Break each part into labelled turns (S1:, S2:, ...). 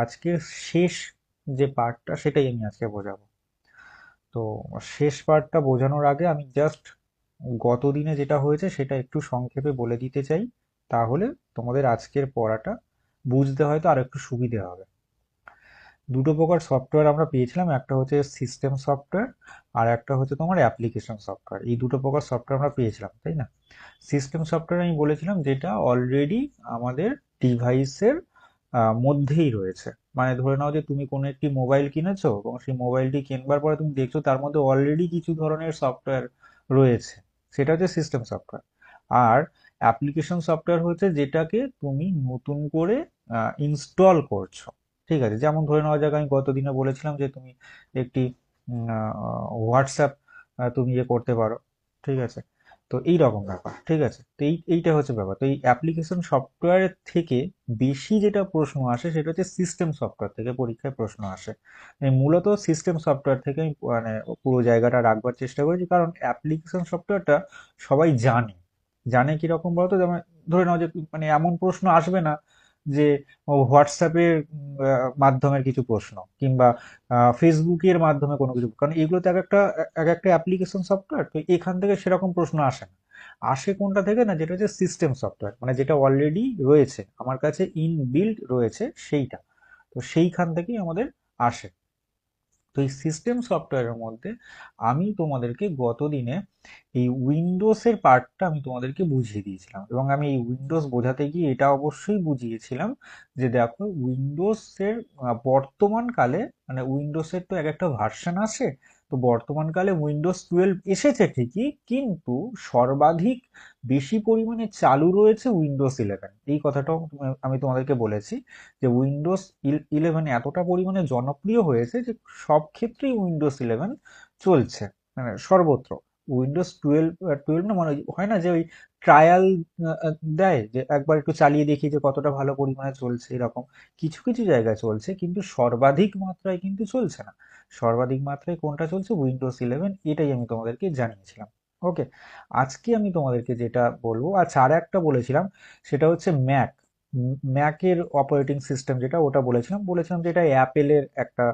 S1: আজকের শেষ যে পার্টটা সেটাই আমি আজকে বোঝাবো। তো শেষ পার্টটা বোঝানোর আগে আমি জাস্ট গত দিনে যেটা হয়েছে সেটা একটু সংক্ষেপে বলে দিতে চাই, তাহলে তোমাদের আজকের পড়াটা বুঝতে হয়তো আর একটু সুবিধে হবে। দুটো প্রকার সফটওয়্যার আমরা পেয়েছিলাম, একটা হচ্ছে সিস্টেম সফটওয়্যার আর একটা হচ্ছে তোমার অ্যাপ্লিকেশন সফটওয়্যার। এই দুটো প্রকার সফটওয়্যার আমরা পেয়েছিলাম, তাই না? সিস্টেম সফটওয়্যার আমি বলেছিলাম যেটা অলরেডি আমাদের ডিভাইসের মধ্যেই রয়েছে। মানে ধরে নাও যে তুমি কোনো একটি মোবাইল কিনেছো এবং সেই মোবাইলটি কিনবার পরে তুমি দেখছো তার মধ্যে অলরেডি কিছু ধরনের সফটওয়্যার রয়েছে, সেটা হচ্ছে সিস্টেম সফটওয়্যার। আর অ্যাপ্লিকেশন সফটওয়্যার হচ্ছে যেটাকে তুমি নতুন করে ইনস্টল করছো। ঠিক আছে, যেমন ধরে নেওয়া যাক আমি গত দিনে বলেছিলাম যে তুমি একটি হোয়াটসঅ্যাপ তুমি ইয়ে করতে পারো। ঠিক আছে, তো এই রকম ব্যাপার। ঠিক আছে, তো এইটা হচ্ছে ব্যাপার। তো এই অ্যাপ্লিকেশন সফটওয়্যারের থেকে বেশি যেটা প্রশ্ন আসে সেটা হচ্ছে সিস্টেম সফটওয়্যার থেকে পরীক্ষায় প্রশ্ন আসে। মূলত সিস্টেম সফটওয়্যার থেকে আমি মানে পুরো জায়গাটা রাখবার চেষ্টা করেছি, কারণ অ্যাপ্লিকেশন সফটওয়্যারটা সবাই জানে। জানে কিরকম বলতো, যেমন ধরে নাও যে মানে এমন প্রশ্ন আসবে না যে হোয়াটসঅ্যাপের মাধ্যমের কিছু প্রশ্ন, কিংবা ফেসবুকের মাধ্যমে কোনো কিছু, কারণ এগুলো তো এক একটা অ্যাপ্লিকেশন সফটওয়্যার। তো এখান থেকে সেরকম প্রশ্ন আসে না। আসে কোনটা থেকে না, যেটা হচ্ছে সিস্টেম সফটওয়্যার, মানে যেটা অলরেডি রয়েছে আমার কাছে ইনবিল্ড রয়েছে সেইটা। তো সেইখান থেকেই আমাদের আসে। তো এই সিস্টেম সফটওয়্যারের মধ্যে আমি তোমাদেরকে গত দিনে এই উইন্ডোজের পার্টটা আমি তোমাদেরকে বুঝিয়ে দিয়েছিলাম, এবং আমি এই উইন্ডোজ বোঝাতে গিয়ে এটা অবশ্যই বুঝিয়েছিলাম যে দেখো উইন্ডোজের বর্তমানকালে, মানে উইন্ডোজের তো এক একটা ভার্সন আছে। তো বর্তমানকালে উইন্ডোজ 12 এসেছে ঠিকই, কিন্তু সর্বাধিক বেশি পরিমাণে চালু রয়েছে উইন্ডোজ 11। এই কথাটাও আমি তোমাদেরকে বলেছি যে উইন্ডোজ 11 এতটা পরিমাণে জনপ্রিয় হয়েছে যে সব ক্ষেত্রেই উইন্ডোজ 11 চলছে, মানে সর্বত্র। উইন্ডোজ 12 না, মানে হয় না যে ওই ট্রায়াল দেয়, যে একবার একটু চালিয়ে দেখি যে কতটা ভালো পরিমাণে চলছে, এরকম কিছু কিছু জায়গায় চলছে, কিন্তু সর্বাধিক মাত্রায় কিন্তু চলছে না। সর্বাধিক মাত্রায় কোনটা চলছে? উইন্ডোজ 11। এটাই আমি তোমাদেরকে জানিয়েছিলাম। ওকে, আজকে আমি তোমাদেরকে যেটা বলবো, আচ্ছা আর একটা বলেছিলাম, সেটা হচ্ছে ম্যাক। ম্যাকের অপারেটিং সিস্টেম যেটা, ওটা বলেছিলাম যে এটা অ্যাপেলের একটা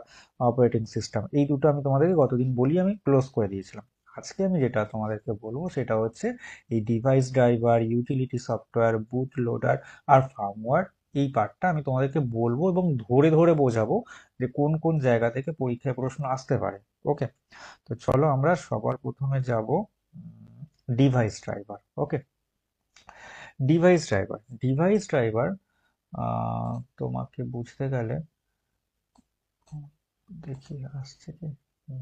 S1: অপারেটিং সিস্টেম। এই দুটো আমি তোমাদেরকে গতদিন বলি, আমি ক্লোজ করে দিয়েছিলাম। আজকে আমি যেটা তোমাদেরকে বলবো সেটা হচ্ছে এই device driver, utility software, boot loader আর ফার্মওয়্যার। এই পার্টটা আমি তোমাদেরকে বলবো এবং ধরে ধরে বোঝাবো যে কোন কোন জায়গা থেকে পরীক্ষায় প্রশ্ন আসতে পারে। ওকে, তো চলো আমরা সবার প্রথমে যাব ডিভাইস ড্রাইভার। ওকে, ডিভাইস ড্রাইভার তোমাকে বুঝতে গেলে, দেখি আসছে কি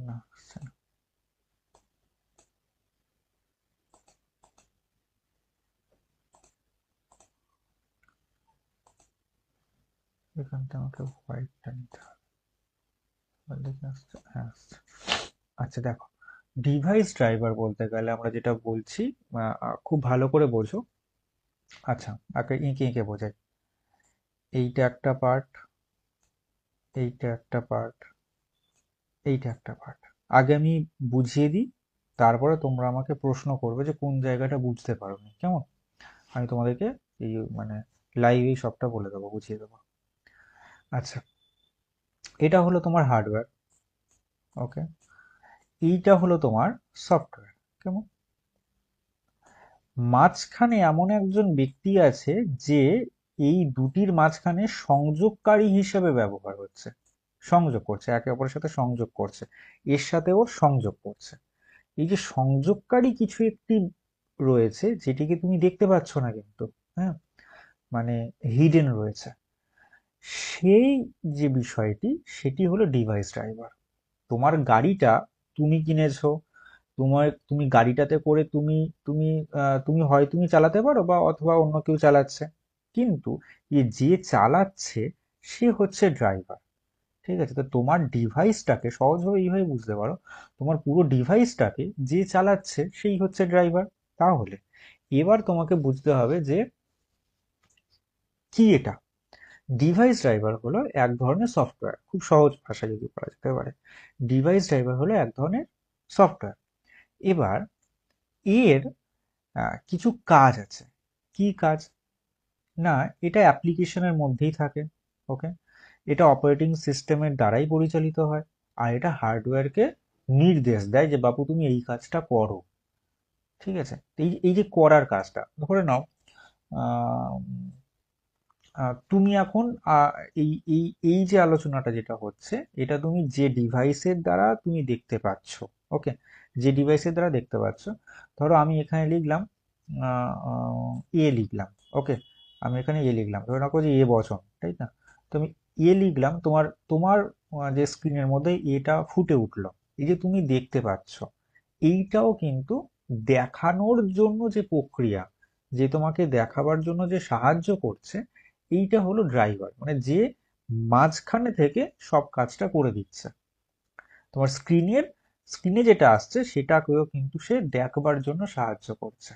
S1: না আসছে না। এখানটা আমাকে হোয়াইটটা নিতে হবে। দেখি আসছে, হ্যাঁ আসছে। আচ্ছা দেখো, ডিভাইস ড্রাইভার বলতে গেলে আমরা যেটা বলছি, খুব ভালো করে বোঝো। আচ্ছা, আগে এঁকে এঁকে বোঝাই। এইটা একটা পার্ট, এইটা একটা পার্ট, এইটা একটা পার্ট। আগে আমি বুঝিয়ে দিই, তারপরে তোমরা আমাকে প্রশ্ন করবে যে কোন জায়গাটা বুঝতে পারোনি, কেমন? আমি তোমাদেরকে এই মানে লাইভেই সবটা বলে দেবো, বুঝিয়ে দেবো। আচ্ছা, এটা হলো তোমার হার্ডওয়্যার। ওকে, এইটা হলো তোমার সফটওয়্যার। কেমন? মাঝখানে এমন একজন ব্যক্তি আছে যে এই দুটির মাঝখানে সংযোগকারী হিসেবে ব্যবহার হচ্ছে, সংযোগ করছে, একে অপরের সাথে সংযোগ করছে, এর সাথে ওর সংযোগ করছে। এই যে সংযোগকারী কিছু একটি রয়েছে যেটিকে তুমি দেখতে পাচ্ছ না কিন্তু, হ্যাঁ, মানে হিডেন রয়েছে, সেই যে বিষয়টি সেটি হলো ডিভাইস ড্রাইভার। তোমার গাড়িটা তুমি কিনেছো, তুমি গাড়িটাতে করে তুমি তুমি তুমি হয় তুমি চালাতে পারো বা অথবা অন্য কেউ চালাচ্ছে, কিন্তু যে চালাচ্ছে সে হচ্ছে ড্রাইভার। ঠিক আছে, তো তোমার ডিভাইসটাকে সহজভাবে এইভাবে বুঝতে পারো, তোমার পুরো ডিভাইসটাকে যে চালাচ্ছে সেই হচ্ছে ড্রাইভার। তাহলে এবার তোমাকে বুঝতে হবে যে কি এটা। ডিভাইস ড্রাইভার হলো এক ধরনের সফটওয়্যার, খুব সহজ ভাষা যদি বলা যেতে পারে। ডিভাইস ড্রাইভার হলো এক ধরনের সফটওয়্যার। এবার এর কিছু কাজ আছে। কি কাজ? না, এটা অ্যাপ্লিকেশনের মধ্যেই থাকে। ওকে, এটা অপারেটিং সিস্টেমের দ্বারাই পরিচালিত হয়, আর এটা হার্ডওয়্যারকে নির্দেশ দেয় যে বাপু তুমি এই কাজটা করো। ঠিক আছে, তো এই এই যে করার কাজটা ধরে নাও, আহ, তুমি এখন আহ, এই এই এই যে আলোচনাটা যেটা হচ্ছে, এটা তুমি যে ডিভাইসের দ্বারা তুমি দেখতে পাচ্ছ, ওকে, যে ডিভাইসের দ্বারা দেখতে পাচ্ছ, ধরো আমি এখানে লিখলাম এ লিখলাম, ওকে, আমি এখানে এ লিখলাম, ধরে রাখো যে এ বচন, তাই না? তো আমি এ লিখলাম, তোমার তোমার যে স্ক্রিনের মধ্যে এটা ফুটে উঠলো, এই যে তুমি দেখতে পাচ্ছ, এইটাও কিন্তু দেখানোর জন্য যে প্রক্রিয়া, যে তোমাকে দেখাবার জন্য যে সাহায্য করছে, এইটা হলো ড্রাইভার, মানে যে মাঝখানে থেকে সব কাজটা করে দিচ্ছে। তোমার স্ক্রিনে যেটা আসছে সেটাকেও কিন্তু সে দেখবার জন্য সাহায্য করছে।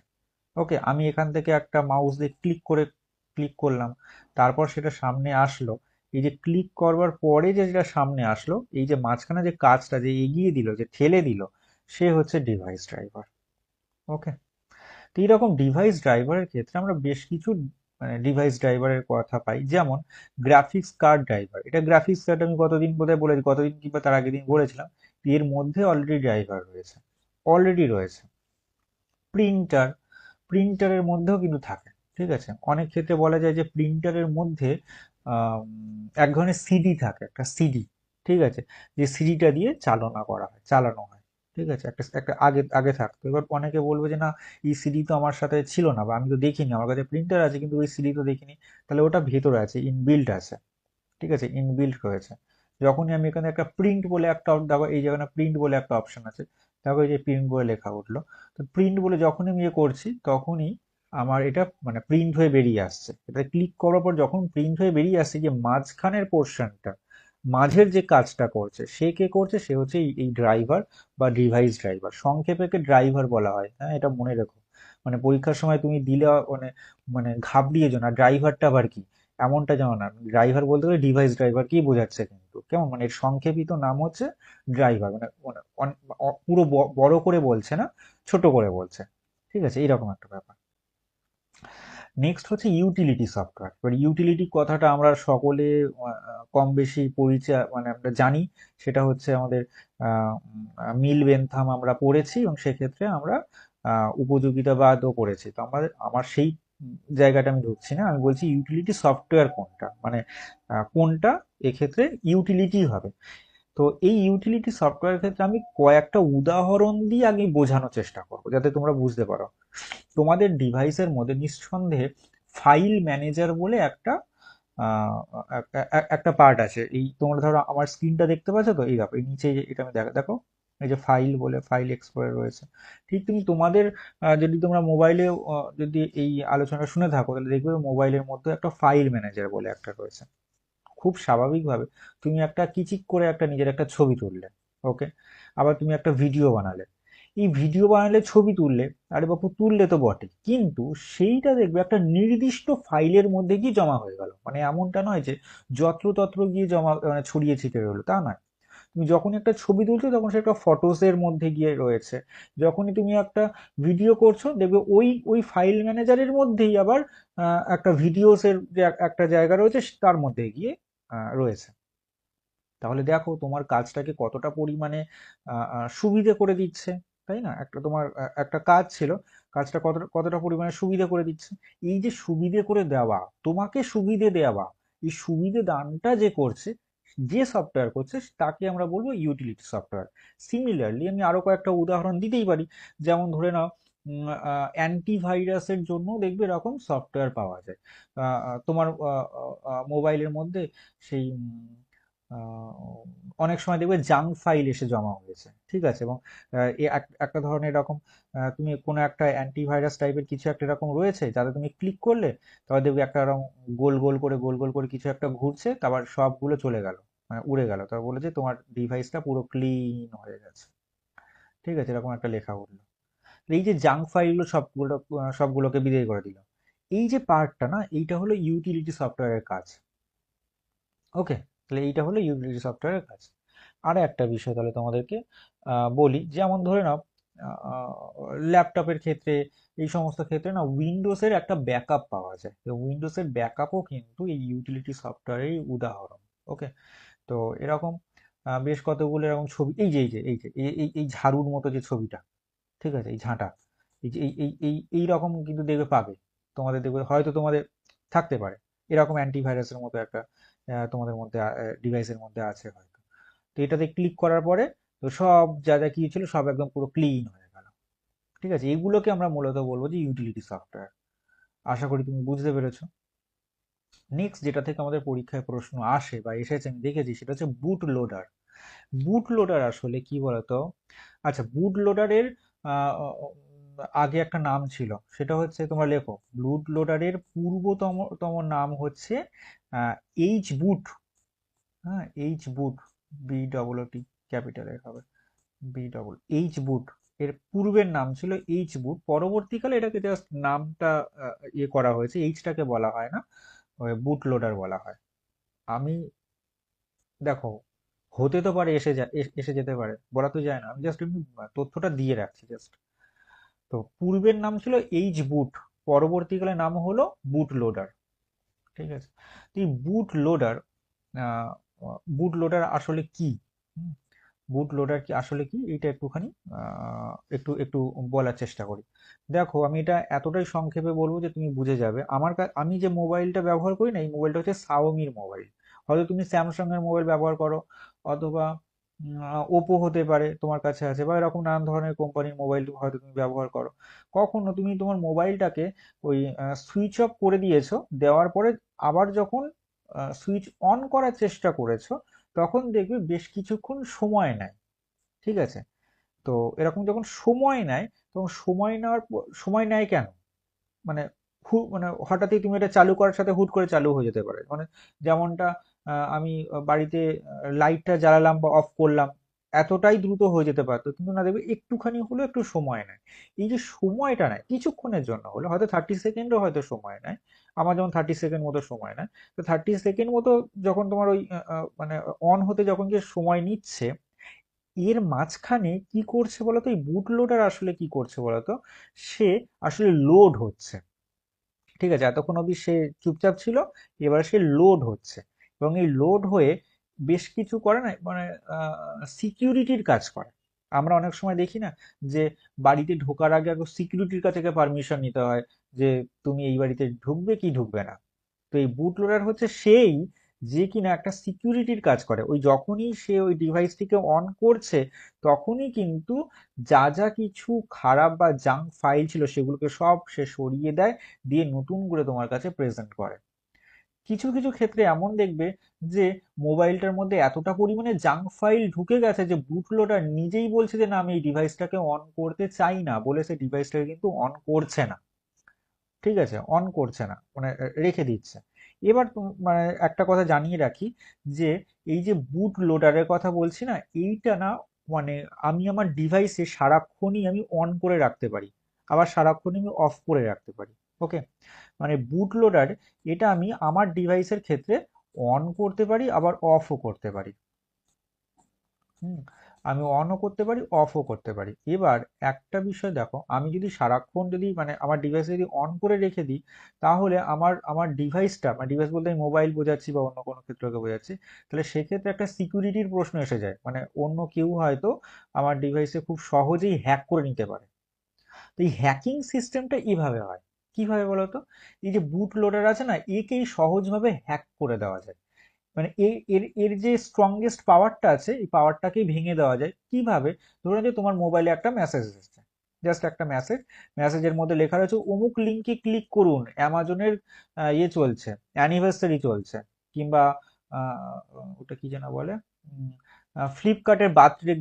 S1: ওকে, আমি এখান থেকে একটা মাউস দিয়ে ক্লিক করলাম, তারপর সেটা সামনে আসলো। এই যে ক্লিক করবার পরে যে যেটা সামনে আসলো, এই যে মাঝখানে যে কাজটা যে এগিয়ে দিল, যে ঠেলে দিল, সে হচ্ছে ডিভাইস ড্রাইভার। ওকে, তো এইরকম ডিভাইস ড্রাইভারের ক্ষেত্রে আমরা বেশ কিছু মানে ডিভাইস ড্রাইভারের কথা পাই, যেমন গ্রাফিক্স কার্ড ড্রাইভার। এটা গ্রাফিক্স কার্ড আমি কতদিন বোধহয় বলেছি, কতদিন কিংবা তার আগের দিন বলেছিলাম, এর মধ্যে অলরেডি ড্রাইভার রয়েছে, অলরেডি রয়েছে। প্রিন্টার, প্রিন্টারের মধ্যেও কিন্তু থাকে। ঠিক আছে, অনেক ক্ষেত্রে বলা যায় যে প্রিন্টারের মধ্যে এক ধরনের সিডি থাকে, একটা সিডি। ঠিক আছে, যে সিডিটা দিয়ে চালানো হয়। ঠিক আছে, একটা একটা আগে আগে থাকতো, এবার অনেকে বলবে যে না, এই সিডি তো আমার সাথে ছিল না, বা আমি তো দেখিনি, আমার কাছে প্রিন্টার আছে কিন্তু ওই সিডি তো দেখিনি। তাহলে ওটা ভেতরে আছে, ইনবিল্ট আছে। ঠিক আছে, ইনবিল্ট রয়েছে। যখনই আমি এখানে একটা প্রিন্ট বলে একটা দেখো, এই জায়গায় প্রিন্ট বলে একটা অপশন আছে, দেখো এই যে প্রিন্ট বলে লেখা উঠলো। তো প্রিন্ট বলে যখনই আমি ইয়ে করছি, তখনই আমার এটা মানে প্রিন্ট হয়ে বেরিয়ে আসছে। এটা ক্লিক করার পর যখন প্রিন্ট হয়ে বেরিয়ে আসছে, যে মাঝখানের পোর্শনটা, মাঝের যে কাজটা করছে, সে কে করছে? সে হচ্ছে এই ড্রাইভার বা ডিভাইস ড্রাইভার, সংক্ষেপে ড্রাইভার বলা হয়। হ্যাঁ, এটা মনে রেখো, মানে পরীক্ষার সময় তুমি দিলে মানে মানে ঘাবড়িয়ে যেও না, ড্রাইভারটা আবার কি, এমনটা যেন না। ড্রাইভার বলতে গেলে ডিভাইস ড্রাইভারকেই বোঝাচ্ছে, কিন্তু কেমন মানে এর সংক্ষেপিত নাম হচ্ছে ড্রাইভার, মানে মানে পুরো বড় করে বলছে না, ছোট করে বলছে। ঠিক আছে, এইরকম একটা ব্যাপার। নেক্সট হচ্ছে ইউটিলিটি সফটওয়্যার। এবার ইউটিলিটি কথাটা আমরা সকলে কম বেশি পরিচয় মানে আমরা জানি, সেটা হচ্ছে আমাদের মিল বেনথাম আমরা পড়েছি, এবং সেক্ষেত্রে আমরা উপযোগিতাবাদও পড়েছি। তো আমার সেই জায়গাটা আমি ঢুকছি না, আমি বলছি ইউটিলিটি সফটওয়্যার কোনটা, মানে কোনটা এক্ষেত্রে ইউটিলিটি হবে। তো এই ইউটিলিটি সফটওয়্যারের ক্ষেত্রে আমি কয়েকটা উদাহরণ দিয়ে আগে বোঝানোর চেষ্টা করবো, যাতে তোমরা বুঝতে পারো। তোমাদের ডিভাইসের মধ্যে নিঃসন্দেহে ফাইল ম্যানেজার বলে একটা আহ, একটা পার্ট আছে। এই তোমরা ধরো আমার স্ক্রিনটা দেখতে পাচ্ছ, তো এই দেখো, এই নিচে এটা আমি দেখো দেখো, এই যে ফাইল বলে ফাইল এক্সপ্লোরার রয়েছে। ঠিক তুমি তোমাদের যদি তোমরা মোবাইলে যদি এই আলোচনা শুনে থাকো, তাহলে দেখবে মোবাইলের মধ্যে একটা ফাইল ম্যানেজার বলে একটা রয়েছে। খুব স্বাভাবিকভাবে তুমি একটা কিচিক করে একটা নিজের একটা ছবি তুললে, ওকে, আবার তুমি একটা ভিডিও বানালে। এই ভিডিও বানালে, ছবি তুললে, আরে বাপু তুললে তো বটে, কিন্তু সেইটা দেখবে একটা নির্দিষ্ট ফাইলের মধ্যে গিয়ে জমা হয়ে গেল। মানে এমনটা নয় যে যত্রতত্র গিয়ে জমা মানে ছড়িয়ে ছিটিয়ে রইলো, তা নয়। তুমি যখনই একটা ছবি তুলছো, তখন সেটা ফটোসের মধ্যে গিয়ে রয়েছে। যখনই তুমি একটা ভিডিও করছো, দেখবে ওই ওই ফাইল ম্যানেজারের মধ্যেই আবার একটা ভিডিওসের যে একটা জায়গা রয়েছে, তার মধ্যে গিয়ে রয়েছে। তাহলে দেখো তোমার কাজটাকে কতটা পরিমাণে সুবিধে করে দিচ্ছে, তাই না? একটা তোমার একটা কাজ ছিল, কাজটা কতটা কতটা পরিমাণে সুবিধে করে দিচ্ছে। এই যে সুবিধে করে দেওয়া, তোমাকে সুবিধে দেওয়া, এই সুবিধে দানটা যে করছে, যে সফটওয়্যার করছে, তাকে আমরা বলবো ইউটিলিটি সফটওয়্যার। সিমিলারলি আমি আরো কয়েকটা উদাহরণ দিতেই পারি। যেমন ধরে নাও, অ্যান্টিভাইরাসের জন্য দেখবে এরকম সফটওয়্যার পাওয়া যায়। তোমার মোবাইলের মধ্যে সেই আহ, অনেক সময় দেখবে জাঙ্ক ফাইল এসে জমা হয়েছে। ঠিক আছে, এবং একটা ধরনের এরকম তুমি কোনো একটা অ্যান্টিভাইরাস টাইপের কিছু একটা এরকম রয়েছে, যাতে তুমি ক্লিক করলে তবে দেখবে একটা এরকম গোল গোল করে কিছু একটা ঘুরছে, তারপর সবগুলো চলে গেল, মানে উড়ে গেল, তারপর বলে যে তোমার ডিভাইসটা পুরো ক্লিন হয়ে গেছে। ঠিক আছে, এরকম একটা লেখা উঠলো। এই যে জাঙ্ক ফাইলগুলো সবগুলোকে বিদায় করে দিল, এই যে পার্টটা না, এইটা হলো ইউটিলিটি সফটওয়্যারের কাজ। ওকে, তাহলে এইটা হলো ইউটিলিটি সফটওয়্যারের কাজ। আর একটা বিষয় তাহলে তোমাদেরকে বলি, যেমন ধরে নাও ল্যাপটপের ক্ষেত্রে, এই সমস্ত ক্ষেত্রে না উইন্ডোজের একটা ব্যাকআপ পাওয়া যায়। তো উইন্ডোজের ব্যাকআপও কিন্তু এই ইউটিলিটি সফটওয়্যারের উদাহরণ। ওকে, তো এরকম বেশ কতগুলো এরকম ছবি, এই ঝাড়ুর মতো যে ছবিটা, ঠিক আছে, এই ঝাঁটা, এই যে এই রকম কিন্তু দেখবে পাবে, তোমাদের দেখবে হয়তো তোমাদের থাকতে পারে এরকম অ্যান্টিভাইরাসের মতো একটা তোমাদের মধ্যে ডিভাইসের মধ্যে আছে হয়তো। তো এটাতে ক্লিক করার পরে তো সব যা যা কি ছিল সব একদম পুরো ক্লিন হয়ে গেল। ঠিক আছে, এগুলোকে আমরা মূলত বলবো যে ইউটিলিটি সফটওয়্যার। আশা করি তুমি বুঝতে পেরেছো। নেক্সট যেটা থেকে আমাদের পরীক্ষায় প্রশ্ন আসে বা এসেছে আমি দেখেছি, সেটা হচ্ছে বুট লোডার। বুট লোডার আসলে কি বলতো? আচ্ছা, বুট লোডারের আগে একটা নাম ছিল, সেটা হচ্ছে, তোমরা লেখো, বুট লোডারের পূর্বতম তম নাম হচ্ছে এইচ বুট। হ্যাঁ, এইচ বুট, বি ডবল ও টি ক্যাপিটালের হবে, বি ডবল এইচ বুট। এর পূর্বের নাম ছিল এইচ বুট, পরবর্তীকালে এটাকে জাস্ট নামটা ইয়ে করা হয়েছে, এইচটাকে বলা হয় না, বুট লোডার বলা হয়। আমি, দেখো, হতে তো পারে, এসে যেতে পারে, বলা তো যায় না, আমি জাস্ট এমনি তথ্যটা দিয়ে রাখছি জাস্ট। তো পূর্বের নাম ছিল এইচ বুট, পরবর্তীকালে নাম হলো বুট লোডার। ঠিক আছে, তো এই বুট লোডার, বুট লোডার আসলে কি, বুট লোডার কি আসলে কি, এটা একটুখানি একটু একটু বলার চেষ্টা করি। দেখো, আমি এটা এতটাই সংক্ষেপে বলবো যে তুমি বুঝে যাবে। আমি যে মোবাইলটা ব্যবহার করি না, এই মোবাইলটা হচ্ছে শাওমির মোবাইল। হয়তো তুমি স্যামসাং এর মোবাইল ব্যবহার করো, অথবা ওপো হতে পারে তোমার কাছে আছে, বা এরকম নানান ধরনের কোম্পানির মোবাইল হয়তো তুমি ব্যবহার করো। কখনো তুমি তোমার মোবাইলটাকে ওই সুইচ অফ করে দিয়েছো, দেওয়ার পরে আবার যখন সুইচ অন করার চেষ্টা করেছো, তখন দেখবে বেশ কিছুক্ষণ সময় নেয়। ঠিক আছে, তো এরকম যখন সময় নেয়, তখন সময় নেয় কেন? মানে মানে হঠাৎই তুমি এটা চালু করার সাথে হুট করে চালু হয়ে যেতে পারে, মানে যেমনটা আমি বাড়িতে লাইটটা জ্বালালাম বা অফ করলাম, এতটাই দ্রুত হয়ে যেতে পারতো, কিন্তু না, দেখবে একটুখানি হলেও একটু সময় নেয়। এই যে সময়টা নেয় কিছুক্ষণের জন্য হলে, হয়তো 30 সেকেন্ডও হয়তো সময় নেয়, আমার যেমন 30 সেকেন্ড মতো সময় নেয়। তো 30 সেকেন্ড মতো যখন তোমার ওই মানে অন হতে যখন যে সময় নিচ্ছে, এর মাঝখানে কি করছে বলতো, এই বুট লোডার আসলে কি করছে বলতো, সে আসলে লোড হচ্ছে। ঠিক আছে, এতক্ষণ অবধি সে চুপচাপ ছিল, এবার সে লোড হচ্ছে, এবং এই লোড হয়ে বেশ কিছু করে না, মানে সিকিউরিটির কাজ করে। আমরা অনেক সময় দেখি না, যে বাড়িতে ঢোকার আগে আগে সিকিউরিটির কাছ থেকে পারমিশন নিতে হয়, যে তুমি এই বাড়িতে ঢুকবে কি ঢুকবে না। তো এই বুট লোডার হচ্ছে সেই, যে কিনা একটা সিকিউরিটির কাজ করে। ওই যখনই সে ওই ডিভাইসটিকে অন করছে, তখনই কিন্তু যা যা কিছু খারাপ বা জাঙ্ক ফাইল ছিল সেগুলোকে সব সে সরিয়ে দেয়, দিয়ে নতুন করে তোমার কাছে প্রেজেন্ট করে। কিছু কিছু ক্ষেত্রে এমন দেখবে যে মোবাইলটার মধ্যে এতটা পরিমাণে জাঙ্ক ফাইল ঢুকে গেছে যে বুট লোডার নিজেই বলছে যে না, আমি এই ডিভাইসটাকে অন করতে চাই না, বলে সে ডিভাইসটাকে কিন্তু অন করছে না। ঠিক আছে, অন করছে না, মানে রেখে দিচ্ছে। এবার মানে একটা কথা জানিয়ে রাখি, যে এই যে বুট লোডারের কথা বলছি না, এইটা না, মানে আমি আমার ডিভাইসে সারাক্ষণই আমি অন করে রাখতে পারি, আবার সারাক্ষণই আমি অফ করে রাখতে পারি। ওকে, মানে বুট লোডার, এটা আমি আমার ডিভাইসের ক্ষেত্রে অন করতে পারি, আবার অফও করতে পারি। হুম, আমি অনও করতে পারি, অফও করতে পারি। এবার একটা বিষয় দেখো, আমি যদি সারাক্ষণ যদি মানে আমার ডিভাইস যদি অন করে রেখে দিই, তাহলে আমার ডিভাইসটা, মানে ডিভাইস বলতে আমি মোবাইল বোঝাচ্ছি বা অন্য কোনো ক্ষেত্রকে বোঝাচ্ছি, তাহলে সেক্ষেত্রে একটা সিকিউরিটির প্রশ্ন এসে যায়, মানে অন্য কেউ হয়তো আমার ডিভাইসে খুব সহজেই হ্যাক করে নিতে পারে। তো এই হ্যাকিং সিস্টেমটা এইভাবে হয়, কিভাবে বলতো? এই যে বুট লোডার আছে না, একেই সহজভাবে হ্যাক করে দেওয়া যায়। মানে এর এর এর যে স্ট্রংগেস্ট পাওয়ারটা আছে, এই পাওয়ারটাকেই ভেঙে দেওয়া যায় কিভাবে? ধরুন যে তোমার মোবাইলে একটা মেসেজ এসেছে, জাস্ট একটা মেসেজ, মেসেজের মধ্যে লেখা রয়েছে অমুক লিঙ্কে ক্লিক করুন, অ্যামাজনের ইয়ে চলছে, অ্যানিভার্সারি চলছে, কিংবা ওটা কি যেন বলে, ফ্লিপকার্টের বার্থডে,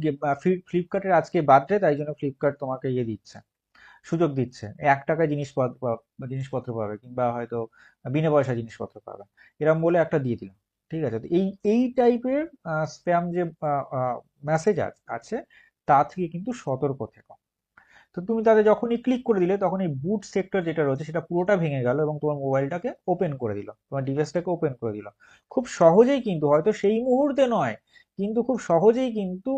S1: ফ্লিপকার্টের আজকে বার্থডে, তাই জন্য ফ্লিপকার্ট তোমাকে ইয়ে দিচ্ছে, সুযোগ দিচ্ছে, 1 টাকায় জিনিসপত্র পাবে, কিংবা হয়তো বিনা পয়সা জিনিসপত্র পাবে, এরকম বলে একটা দিয়ে দিল। ঠিক আছে, তো এই টাইপের স্প্যাম যে মেসেজ আছে, তা থেকে কিন্তু সতর্ক থেকো। তো তুমি তাদের যখনই ক্লিক করে দিলে, তখন এই বুট সেক্টর যেটা রয়েছে সেটা পুরোটা ভেঙে গেল, এবং তোমার মোবাইলটাকে ওপেন করে দিল, তোমার ডিভাইসটাকে ওপেন করে দিল। খুব সহজেই কিন্তু, হয়তো সেই মুহূর্তে নয়, কিন্তু খুব সহজেই কিন্তু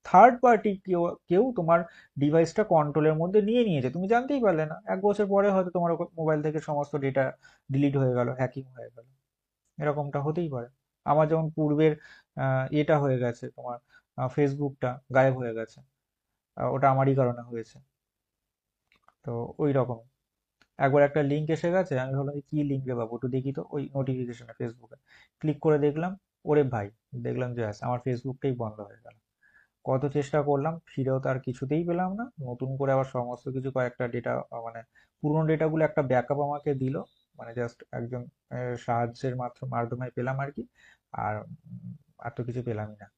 S1: থার্ড পার্টি কেউ কেউ তোমার ডিভাইসটা কন্ট্রোলের মধ্যে নিয়ে নিয়েছে, তুমি জানতেই পারলে না, 1 বছর পরে হয়তো তোমার মোবাইল থেকে সমস্ত ডেটা ডিলিট হয়ে গেল, হ্যাকিং হয়ে গেল, এরকমটা হতেই পারে। আমার যেমন পূর্বের এটা হয়ে গেছে তোমার, ফেসবুকটা গায়েব হয়ে গেছে, ওটা আমারই কারণে হয়েছে। তো ওই রকম একবার একটা লিঙ্ক এসে গেছে, আমি ভাবলাম যে কি লিঙ্ক রে বাবু, একটু দেখি তো, ওই নোটিফিকেশনে ফেসবুকে ক্লিক করে দেখলাম, ওরে ভাই, দেখলাম যে আমার ফেসবুকটাই বন্ধ হয়ে গেল। কত চেষ্টা করলাম, ফিরেও তার কিছুতেই পেলাম না। নতুন করে আবার সমস্ত কিছু কয়েকটা ডেটা, মানে পুরোনো ডেটাগুলো একটা ব্যাকআপ আমাকে দিল, মানে জাস্ট একজন সাহায্যের মাধ্যমে পেলাম আর কি। আর আর তো কিছু পেলামই না।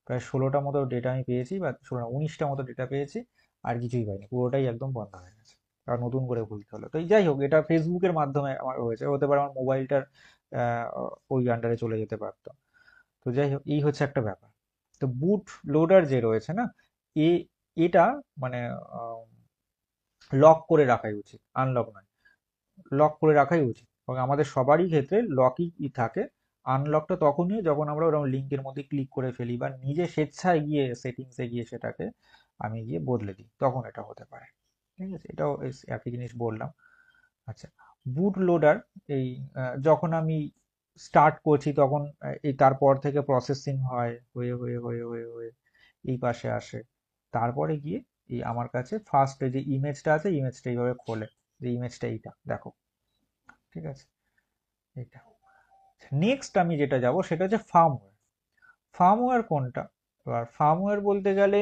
S1: প্রায় 16টা মতো ডেটা আমি পেয়েছি, বা 19টা মতো ডেটা পেয়েছি, আর কিছুই পাইনি, পুরোটাই একদম বন্ধ হয়ে গেছে। আর নতুন করে খুলতে হলো। তো যাই হোক, এটা ফেসবুকের মাধ্যমে আমার হয়েছে, হতে পারে আমার মোবাইলটার ওই আন্ডারে চলে যেতে পারতো। তো যাই হোক, এই হচ্ছে একটা ব্যাপার। তো বুট লোডার যে রয়েছে না, এ এটা মানে লক করে রাখাই উচিত, আনলক নয়। লক করে রাখাই উচিত, এবং আমাদের সবারই ক্ষেত্রে লকই থাকে। আনলকটা তখনই যখন আমরা ওরকম লিঙ্কের মধ্যে ক্লিক করে ফেলি, বা নিজে স্বেচ্ছায় গিয়ে সেটিংসে গিয়ে সেটাকে আমি গিয়ে বদলে দিই, তখন এটা হতে পারে। ঠিক আছে, এটাও একই জিনিস বললাম। আচ্ছা, বুট লোডার, এই যখন আমি স্টার্ট করছি তখন এই তারপর থেকে প্রসেসিং হয়, হয়ে হয়ে হয়ে হয়ে হয়ে এই পাশে আসে, তারপরে গিয়ে এই আমার কাছে ফার্স্ট যে ইমেজটা আছে, ইমেজটা এইভাবে খোলে, যে ইমেজটা এইটা দেখো। ঠিক আছে, এইটা। নেক্সট আমি যেটা যাব সেটা হচ্ছে ফার্মওয়্যার। ফার্মওয়্যার কোনটা? এবার ফার্মওয়্যার বলতে গেলে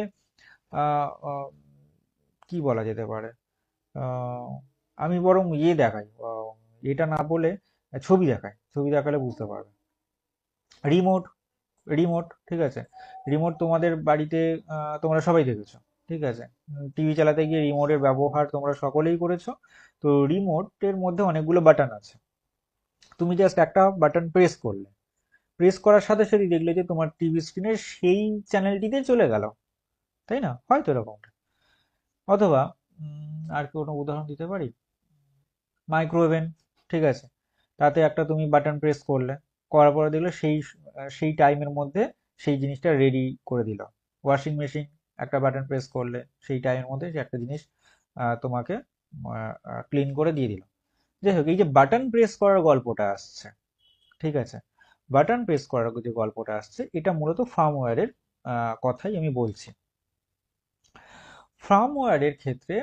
S1: আহ, আহ, কি বলা যেতে পারে, আহ, আমি বরং ইয়ে দেখাই, এটা না বলে ছবি দেখাই, ছবি দেখালে বুঝতে পারবে। রিমোট, রিমোট, ঠিক আছে। রিমোট তোমাদের বাড়িতে তোমরা সবাই দেখেছো, ঠিক আছে। টিভি চালাতে গিয়ে রিমোটের ব্যবহার তোমরা সকলেই করেছো। তো রিমোটের মধ্যে অনেকগুলো বাটন আছে, তুমি জাস্ট একটা বাটন প্রেস করলে, প্রেস করার সাথে সাথে দেখলে যে তোমার টিভি স্ক্রিনের সেই চ্যানেলটিতে চলে গেল, তাই না? হয়তো এরকমটা। অথবা আর কোনো উদাহরণ দিতে পারি, মাইক্রোওভেন, ঠিক আছে। তাতে একটা তুমি বাটন প্রেস করলে, করার পরে দেখলে সেই টাইমের মধ্যে সেই জিনিসটা রেডি করে দিল। ওয়াশিং মেশিন, একটা বাটন প্রেস করলে সেই টাইমের মধ্যে সে একটা জিনিস তোমাকে ক্লিন করে দিয়ে দিল। যাই হোক, এই যে বাটন প্রেস করার গল্পটা আসছে, ঠিক আছে, বাটন প্রেস করার যে গল্পটা আসছে, এটা মূলত ফার্মওয়্যারের কথাই আমি বলছি। ফার্মওয়্যারের ক্ষেত্রে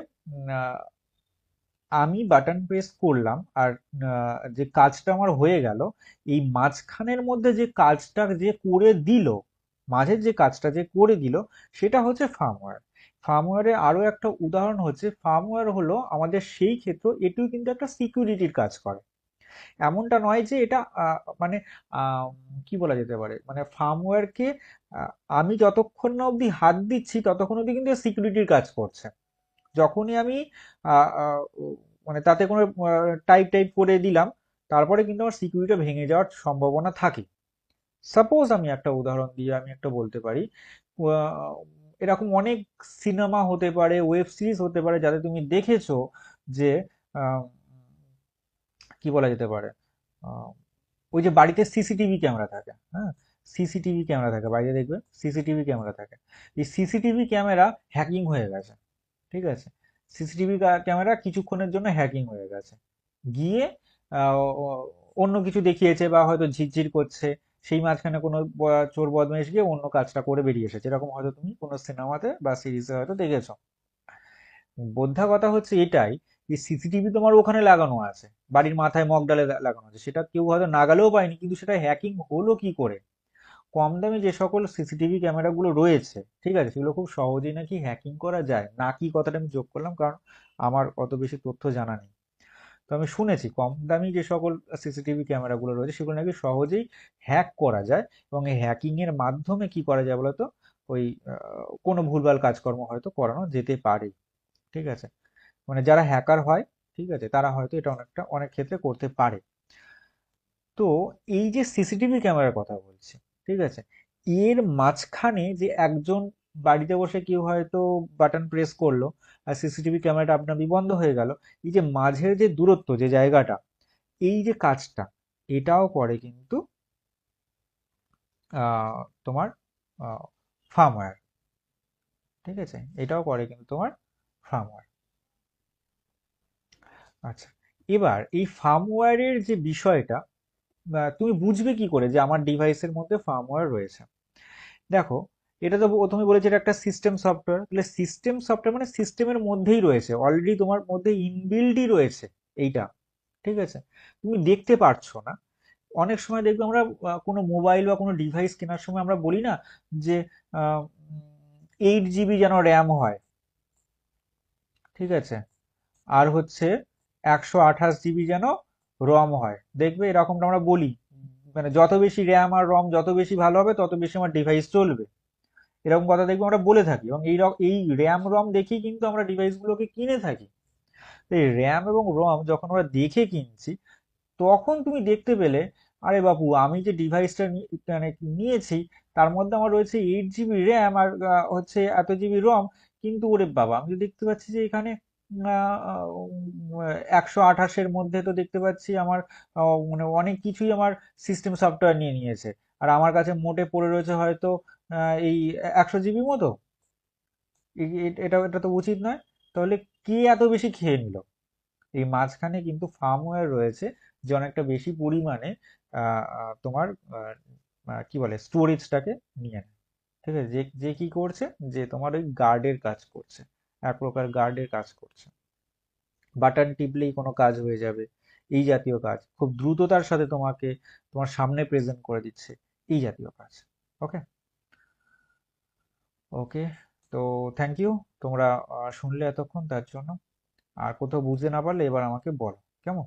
S1: আমি বাটন প্রেস করলাম, আর যে কাজটা আমার হয়ে গেল, এই মাঝখানের মধ্যে যে কাজটা যে করে দিল, মাঝের যে কাজটা যে করে দিল, সেটা হচ্ছে ফার্মওয়্যার। ফার্মওয়্যারের আরো একটা উদাহরণ হচ্ছে, ফার্মওয়্যার হলো আমাদের সেই ক্ষেত্র, এটিও কিন্তু একটা সিকিউরিটির কাজ করে। এমনটা নয় যে এটা মানে আহ, কি বলা যেতে পারে, মানে ফার্মওয়্যারকে আমি যতক্ষণ না অবধি হাত দিচ্ছি ততক্ষণ অবধি কিন্তু সিকিউরিটির কাজ করছে। যখনই আমি আহ, আহ, মানে তাতে কোনো টাইপ টাইপ করে দিলাম, তারপরে কিন্তু আমার সিকিউরিটি ভেঙে যাওয়ার সম্ভাবনা থাকে। সাপোজ আমি একটা উদাহরণ দিয়ে আমি একটা বলতে পারি, আহ, এরকম অনেক সিনেমা হতে পারে, ওয়েব সিরিজ হতে পারে, যাতে তুমি দেখেছো যে আহ, কি বলা যেতে পারে, আহ, ওই যে বাড়িতে সিসিটিভি ক্যামেরা থাকে, হ্যাঁ, সিসিটিভি ক্যামেরা থাকে বাড়িতে, দেখবে সিসিটিভি ক্যামেরা থাকে। এই সিসিটিভি ক্যামেরা হ্যাকিং হয়ে গেছে, ঠিক আছে। সিসিটিভি ক্যামেরা কিছুক্ষণের জন্য হ্যাকিং হয়ে গেছে, গিয়ে অন্য কিছু দেখিয়েছে, বা হয়তো ঝিরঝির করছে, সেই মাঝখানে কোনো চোর বদমাইশ গিয়ে অন্য কাজটা করে বেরিয়ে এসেছে, এরকম হয়তো তুমি কোনো সিনেমাতে বা সিরিজে হয়তো দেখেছো। বোদ্ধা কথা হচ্ছে এটাই, যে সিসিটিভি তোমার ওখানে লাগানো আছে, বাড়ির মাথায় মগডালে লাগানো আছে, সেটা কেউ হয়তো নাগালেও পায়নি, কিন্তু সেটা হ্যাকিং হলো কি করে? কম দামি যে সকল সিসিটিভি ক্যামেরাগুলো রয়েছে, ঠিক আছে, সেগুলো খুব সহজেই নাকি হ্যাকিং করা যায়, নাকি কথাটা আমি যোগ করলাম, কারণ আমার অত বেশি তথ্য জানা নেই। তো আমি শুনেছি কম দামি যে সকল সিসিটিভি ক্যামেরাগুলো রয়েছে সেগুলো নাকি সহজেই হ্যাক করা যায়, এবং এই হ্যাকিং এর মাধ্যমে কি করা যায় বলতো, ওই কোনো ভুলভাল কাজকর্ম হয়তো করানো যেতে পারে, ঠিক আছে। মানে যারা হ্যাকার হয়, ঠিক আছে, তারা হয়তো এটা অনেক ক্ষেত্রে করতে পারে। তো এই যে সিসিটিভি ক্যামেরার কথা বলছি, ঠিক আছে, এর মাঝখানে যে একজন বাড়িতে বসে কেউ হয়তো বাটন প্রেস করলো, আর সিসিটিভি ক্যামেরাটা আপনার বন্ধ হয়ে গেল, এই যে মাঝের যে দূরত্ব, যে জায়গাটা, এই যে কাজটা, এটাও করে কিন্তু তোমার ফার্মওয়্যার, ঠিক আছে, এটাও করে কিন্তু তোমার ফার্মওয়্যার। আচ্ছা, এবার এই ফার্মওয়্যারের যে বিষয়টা, তুমি বুঝবে কি করে যে আমার ডিভাইসের মধ্যে ফার্মওয়্যার রয়েছে? দেখো, এটা তো তুমি বলেছো এটা একটা সিস্টেম সফটওয়্যার, তাহলে সিস্টেম সফটওয়্যার মানে সিস্টেমের মধ্যেই রয়েছে, অলরেডি তোমার মধ্যে ইনবিল্ডই রয়েছে এইটা। ঠিক আছে? তুমি দেখতে পারছো না। অনেক সময় দেখবে আমরা কোনো মোবাইল বা কোনো ডিভাইস কেনার সময় আমরা বলি না যে 8 জিবি যেন র্যাম হয়, ঠিক আছে, আর হচ্ছে 128 জিবি যেন রম হয়, দেখবে এরকমটা আমরা বলি। মানে যত বেশি র্যাম আর রম যত বেশি ভালো হবে তত বেশি আমার ডিভাইস চলবে, এরকম কথা দেখবে আমরা বলে থাকি, এবং এই র্যাম রম দেখেই কিন্তু আমরা ডিভাইসগুলোকে কিনে থাকি। তো এই র্যাম এবং রম যখন আমরা দেখে কিনছি, তখন তুমি দেখতে পেলে, আরে বাপু আমি যে ডিভাইসটা মানে নিয়েছি, তার মধ্যে আমার রয়েছে 8 জিবি র্যাম আর হচ্ছে এত জিবি রম, কিন্তু ওরে বাবা আমি তো দেখতে পাচ্ছি যে এখানে 128-এর মধ্যে তো দেখতে পাচ্ছি আমার মানে অনেক কিছুই আমার সিস্টেম সফটওয়্যার নিয়ে নিয়েছে, আর আমার কাছে মোটে পড়ে রয়েছে হয়তো এই 100 জিবি মতো। এটা এটা তো উচিত নয়। তাহলে কে এত বেশি খেয়ে নিল? এই মাঝখানে কিন্তু ফার্মওয়্যার রয়েছে যে অনেকটা বেশি পরিমাণে তোমার কি বলে স্টোরেজটাকে নিয়ে নেয়। ঠিক আছে? যে যে কি করছে, যে তোমার ওই গার্ডের কাজ করছে, এক প্রকার গার্ডের কাজ করছে। বাটন টিপলেই কোনো কাজ হয়ে যাবে, এই জাতীয় কাজ খুব দ্রুততার সাথে তোমাকে তোমার সামনে প্রেজেন্ট করে দিচ্ছে, এই জাতীয় কাজ। ওকে। ওকে। তো থ্যাংক ইউ, তোমরা শুনলে এতক্ষণ তার জন্য। আর কোথাও বুঝতে না পারলে এবার আমাকে বলো, কেমন?